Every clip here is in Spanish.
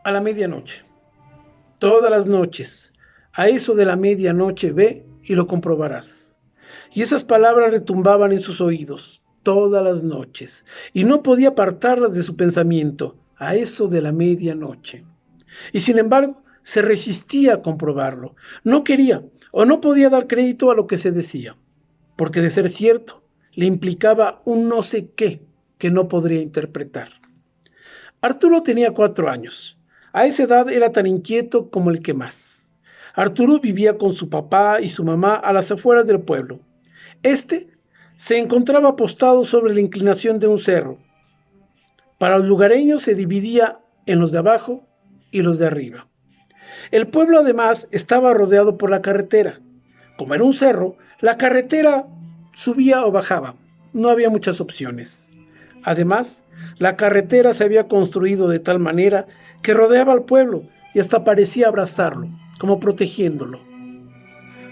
a la medianoche. Todas las noches, a eso de la medianoche, ve y lo comprobarás. Y esas palabras retumbaban en sus oídos todas las noches, y no podía apartarlas de su pensamiento, a eso de la medianoche. Y sin embargo, se resistía a comprobarlo. No quería o no podía dar crédito a lo que se decía, porque de ser cierto, le implicaba un no sé qué que no podría interpretar. Arturo tenía 4 años. A esa edad era tan inquieto como el que más. Arturo vivía con su papá y su mamá a las afueras del pueblo. Este se encontraba apostado sobre la inclinación de un cerro. Para los lugareños se dividía en los de abajo y los de arriba. El pueblo además estaba rodeado por la carretera. Como era un cerro, la carretera subía o bajaba. No había muchas opciones. Además, la carretera se había construido de tal manera que rodeaba al pueblo y hasta parecía abrazarlo, como protegiéndolo.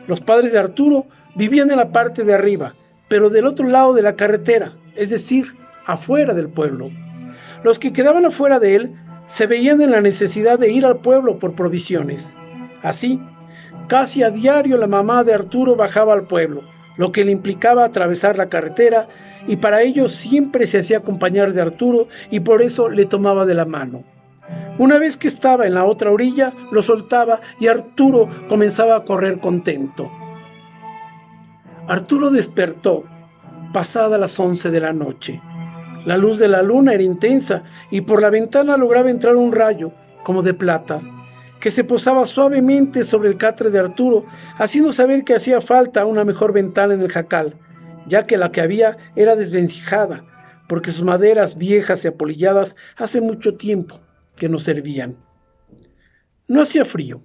Los padres de Arturo vivían en la parte de arriba, pero del otro lado de la carretera, es decir, afuera del pueblo. Los que quedaban afuera de él se veían en la necesidad de ir al pueblo por provisiones. Así, casi a diario la mamá de Arturo bajaba al pueblo, lo que le implicaba atravesar la carretera, y para ello siempre se hacía acompañar de Arturo y por eso le tomaba de la mano. Una vez que estaba en la otra orilla, lo soltaba y Arturo comenzaba a correr contento. Arturo despertó pasada las 11 de la noche. La luz de la luna era intensa y por la ventana lograba entrar un rayo, como de plata, que se posaba suavemente sobre el catre de Arturo, haciendo saber que hacía falta una mejor ventana en el jacal, ya que la que había era desvencijada, porque sus maderas viejas y apolilladas hace mucho tiempo que no servían. No hacía frío,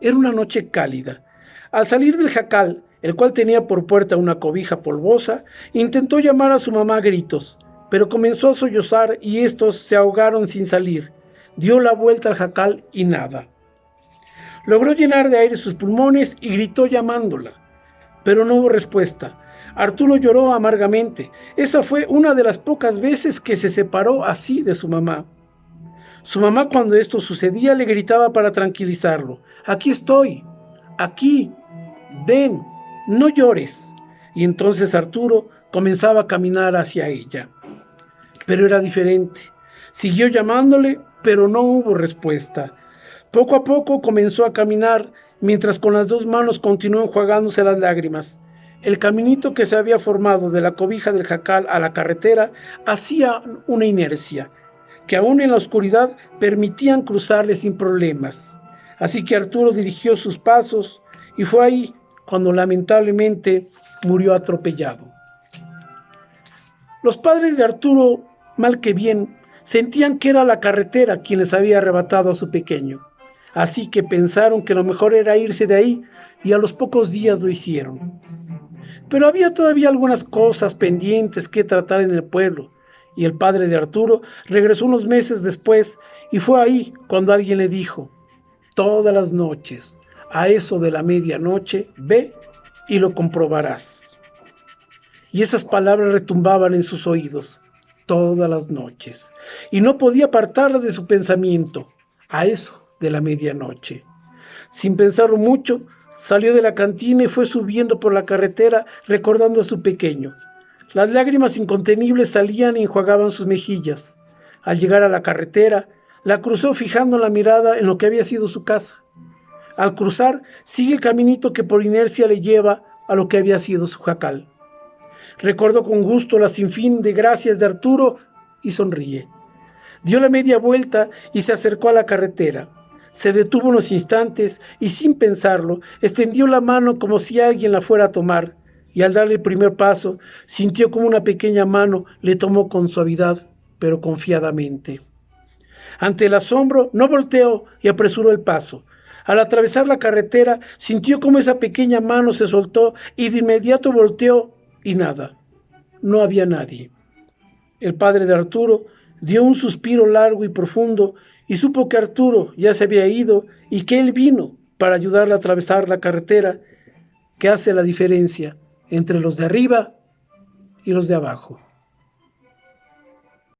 era una noche cálida. Al salir del jacal, el cual tenía por puerta una cobija polvosa, intentó llamar a su mamá a gritos, pero comenzó a sollozar y estos se ahogaron sin salir. Dio la vuelta al jacal y nada. Logró llenar de aire sus pulmones y gritó llamándola, pero no hubo respuesta. Arturo lloró amargamente. Esa fue una de las pocas veces que se separó así de su mamá. Su mamá, cuando esto sucedía, le gritaba para tranquilizarlo: «Aquí estoy, aquí, ven, no llores». Y entonces Arturo comenzaba a caminar hacia ella. Pero era diferente. Siguió llamándole, pero no hubo respuesta. Poco a poco comenzó a caminar, mientras con las 2 manos continuó enjuagándose las lágrimas. El caminito que se había formado de la cobija del jacal a la carretera hacía una inercia, que aún en la oscuridad permitían cruzarle sin problemas. Así que Arturo dirigió sus pasos y fue ahí cuando lamentablemente murió atropellado. Los padres de Arturo, mal que bien, sentían que era la carretera quien les había arrebatado a su pequeño. Así que pensaron que lo mejor era irse de ahí y a los pocos días lo hicieron. Pero había todavía algunas cosas pendientes que tratar en el pueblo, y el padre de Arturo regresó unos meses después y fue ahí cuando alguien le dijo: «Todas las noches, a eso de la medianoche, ve y lo comprobarás». Y esas palabras retumbaban en sus oídos todas las noches, y no podía apartarlas de su pensamiento, a eso de la medianoche. Sin pensarlo mucho, salió de la cantina y fue subiendo por la carretera recordando a su pequeño. Las lágrimas incontenibles salían y enjuagaban sus mejillas. Al llegar a la carretera, la cruzó fijando la mirada en lo que había sido su casa. Al cruzar, sigue el caminito que por inercia le lleva a lo que había sido su jacal. Recordó con gusto la sinfín de gracias de Arturo y sonríe. Dio la media vuelta y se acercó a la carretera. Se detuvo unos instantes y, sin pensarlo, extendió la mano como si alguien la fuera a tomar, y al darle el primer paso, sintió como una pequeña mano le tomó con suavidad, pero confiadamente. Ante el asombro, no volteó y apresuró el paso. Al atravesar la carretera, sintió como esa pequeña mano se soltó y de inmediato volteó y nada. No había nadie. El padre de Arturo dio un suspiro largo y profundo y supo que Arturo ya se había ido y que él vino para ayudarle a atravesar la carretera que hace la diferencia entre los de arriba y los de abajo.